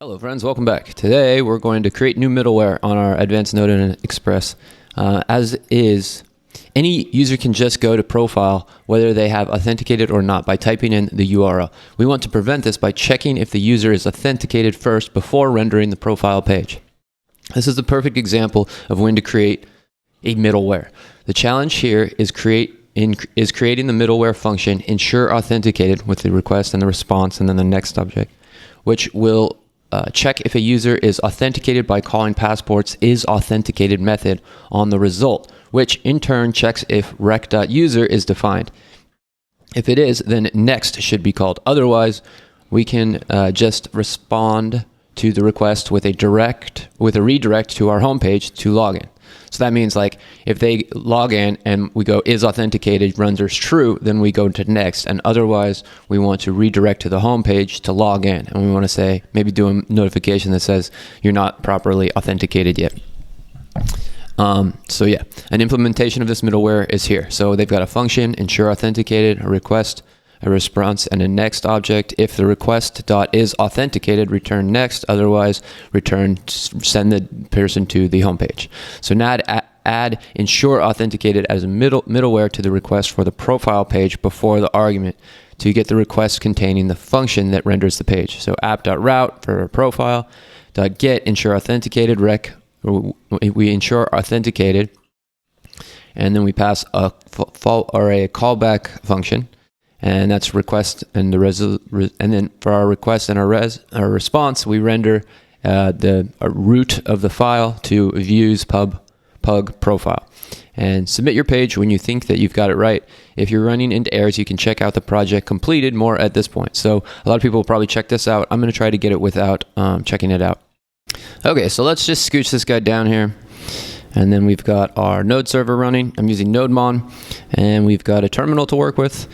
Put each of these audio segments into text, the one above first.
Hello friends, welcome back. Today we're going to create new middleware on our Advanced Node and Express. As is, any user can just go to profile whether they have authenticated or not by typing in the URL. We want to prevent this by checking if the user is authenticated first before rendering the profile page. This is the perfect example of when to create a middleware. The challenge here is creating the middleware function ensure authenticated with the request and the response and then the next object, which will check if a user is authenticated by calling passport's isAuthenticated method on the result, which in turn checks if rec.user is defined. If it is, then next should be called. Otherwise, we can just respond to the request with a redirect to our homepage to login. So that means like if they log in and we go is authenticated renders true, then we go to next. And otherwise, we want to redirect to the home page to log in. And we want to say, maybe do a notification that says you're not properly authenticated yet. So yeah, an implementation of this middleware is here. So they've got a function, ensure authenticated, a request, a response, and a next object. If the request.isAuthenticated, return next. Otherwise, send the person to the home page. So now add ensure authenticated as a middleware to the request for the profile page before the argument to get the request containing the function that renders the page. So app.route for profile, .get ensure authenticated, we ensure authenticated, and then we pass a callback function. And that's request and and then for our request and our response, we render the root of the file to views pug profile. And submit your page when you think that you've got it right. If you're running into errors, you can check out the project completed more at this point. So a lot of people will probably check this out. I'm going to try to get it without checking it out. Okay, so let's just scooch this guy down here. And then we've got our node server running. I'm using NodeMon, and we've got a terminal to work with.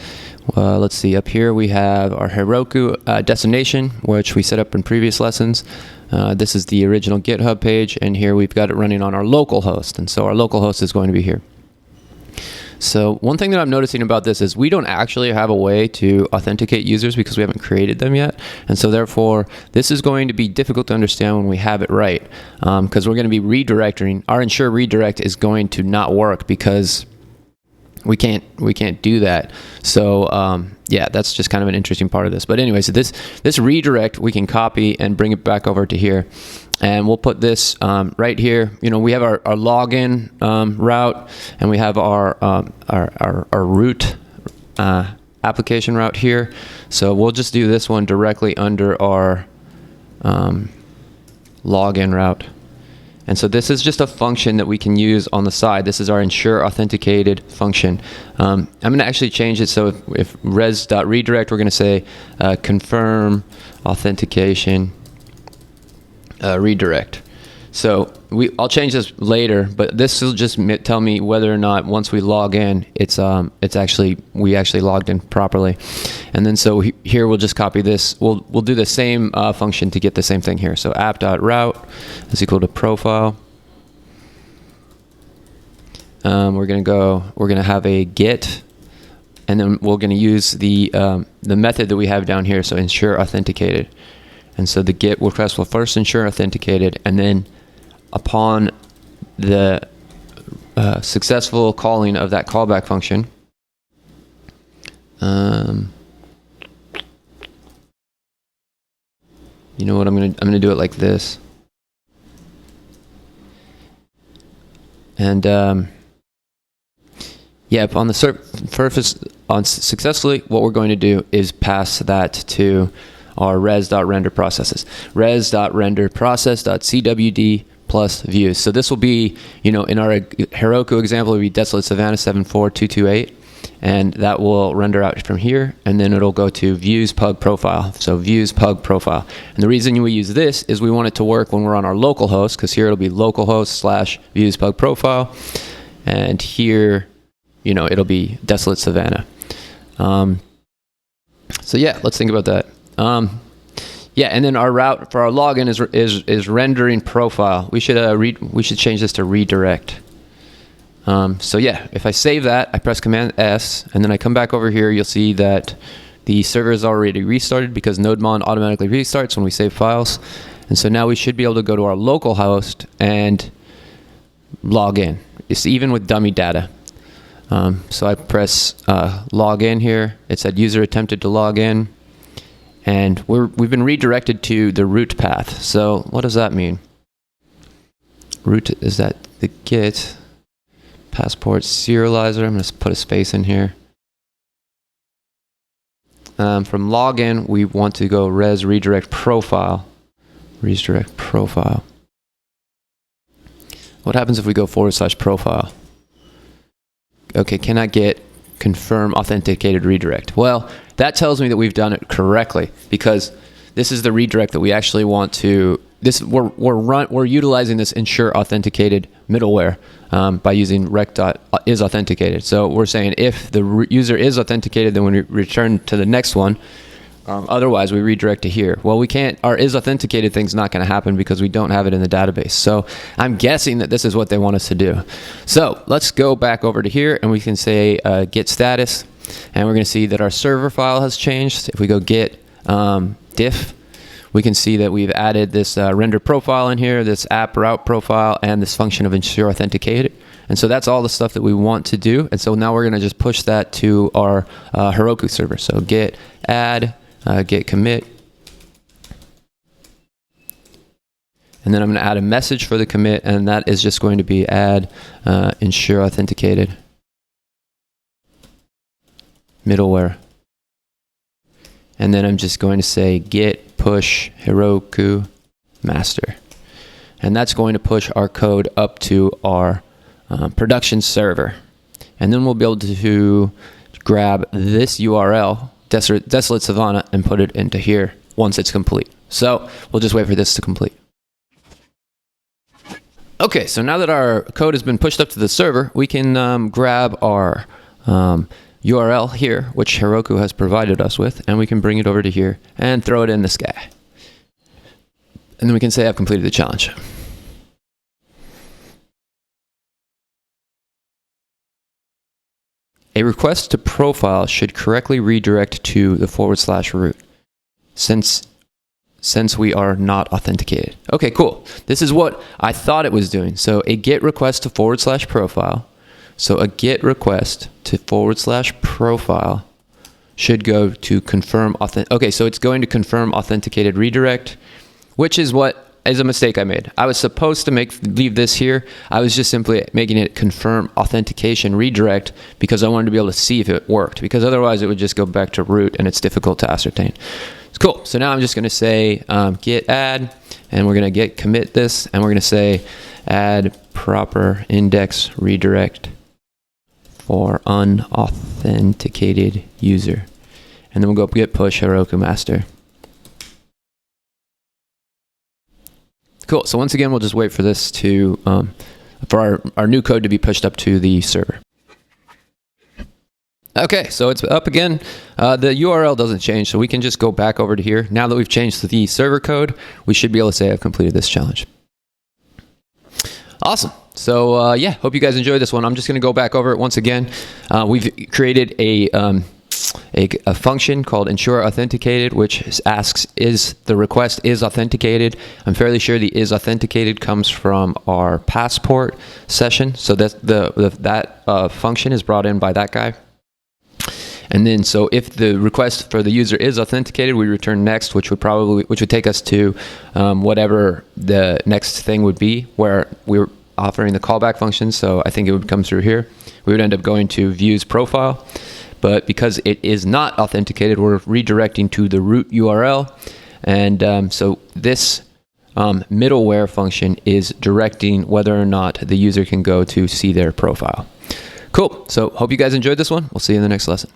Let's see, up here we have our Heroku destination, which we set up in previous lessons. This is the original GitHub page, and here we've got it running on our local host, and so our local host is going to be here. So one thing that I'm noticing about this is we don't actually have a way to authenticate users because we haven't created them yet, and so therefore this is going to be difficult to understand when we have it right, because we're going to be redirecting. Our ensure redirect is going to not work because we can't do that. So yeah, that's just kind of an interesting part of this. But anyway, so this redirect we can copy and bring it back over to here, and we'll put this right here. You know, we have our login route, and we have our root application route here. So we'll just do this one directly under our login route. And so this is just a function that we can use on the side. This is our ensure authenticated function. I'm going to actually change it. So if res.redirect, we're going to say confirm authentication redirect. So I'll change this later, but this will just tell me whether or not once we log in, we actually logged in properly. And then so here we'll just copy this. We'll do the same function to get the same thing here. So app.route is equal to profile. We're gonna have a get, and then we're gonna use the method that we have down here. So ensure authenticated, and so the get request will first ensure authenticated, and then upon the successful calling of that callback function, you know what, I'm gonna do it like this. And yeah, on the surface, successfully, what we're going to do is pass that to our res.render processes. Res.render process.cwd plus views. So this will be, you know, in our Heroku example, it will be Desolate Savannah 74228, and that will render out from here, and then it'll go to views pug profile. So views pug profile. And the reason we use this is we want it to work when we're on our local host, because here it'll be localhost / views pug profile, and here, you know, it'll be Desolate Savannah. So yeah, let's think about that. Yeah, and then our route for our login is rendering profile. We should change this to redirect. So yeah, if I save that, I press Command S, and then I come back over here, you'll see that the server is already restarted because NodeMon automatically restarts when we save files. And so now we should be able to go to our local host and log in. It's even with dummy data. So I press log in here. It said user attempted to log in. And we've been redirected to the root path. So what does that mean? Root, is that the Git passport serializer? I'm going to put a space in here. From login, we want to go res redirect profile. Redirect profile. What happens if we go / profile? Okay, can I get confirm authenticated redirect? Well, that tells me that we've done it correctly, because this is the redirect that we actually want to. We're utilizing this ensure authenticated middleware by using rec.is authenticated. So we're saying if the user is authenticated, then when we return to the next one. Otherwise, we redirect to here. Well, we can't. Our is authenticated thing's not going to happen because we don't have it in the database. So I'm guessing that this is what they want us to do. So let's go back over to here, and we can say git status, and we're going to see that our server file has changed. If we go git diff, we can see that we've added this render profile in here, this app route profile, and this function of ensure authenticated. And so that's all the stuff that we want to do. And so now we're going to just push that to our Heroku server. So git add, git commit. And then I'm going to add a message for the commit, and that is just going to be add ensure authenticated middleware. And then I'm just going to say git push Heroku master. And that's going to push our code up to our production server. And then we'll be able to grab this URL, Desolate Savannah, and put it into here once it's complete. So we'll just wait for this to complete. Okay, so now that our code has been pushed up to the server, we can grab our URL here, which Heroku has provided us with, and we can bring it over to here and throw it in the sky. And then we can say I've completed the challenge. A request to profile should correctly redirect to the / root since we are not authenticated. Okay, cool. This is what I thought it was doing. So a GET request to / profile. So a GET request to / profile should go to confirm okay, so it's going to confirm authenticated redirect, which is what is a mistake I made. I was supposed to leave this here. I was just simply making it confirm authentication redirect because I wanted to be able to see if it worked, because otherwise it would just go back to root and it's difficult to ascertain. It's cool. So now I'm just going to say git add, and we're going to git commit this, and we're going to say add proper index redirect for unauthenticated user. And then we'll go git push Heroku master. Cool. So once again, we'll just wait for this to, for our new code to be pushed up to the server. Okay, so it's up again. The URL doesn't change, so we can just go back over to here. Now that we've changed the server code, we should be able to say I've completed this challenge. Awesome. So yeah, hope you guys enjoyed this one. I'm just going to go back over it once again. We've created a function called ensure authenticated, which asks is the request is authenticated. I'm fairly sure the is authenticated comes from our passport session. So that function is brought in by that guy. And then, so if the request for the user is authenticated, we return next, which would take us to whatever the next thing would be, where we're offering the callback function. So I think it would come through here. We would end up going to views profile, but because it is not authenticated, we're redirecting to the root URL. And so this middleware function is directing whether or not the user can go to see their profile. Cool. So hope you guys enjoyed this one. We'll see you in the next lesson.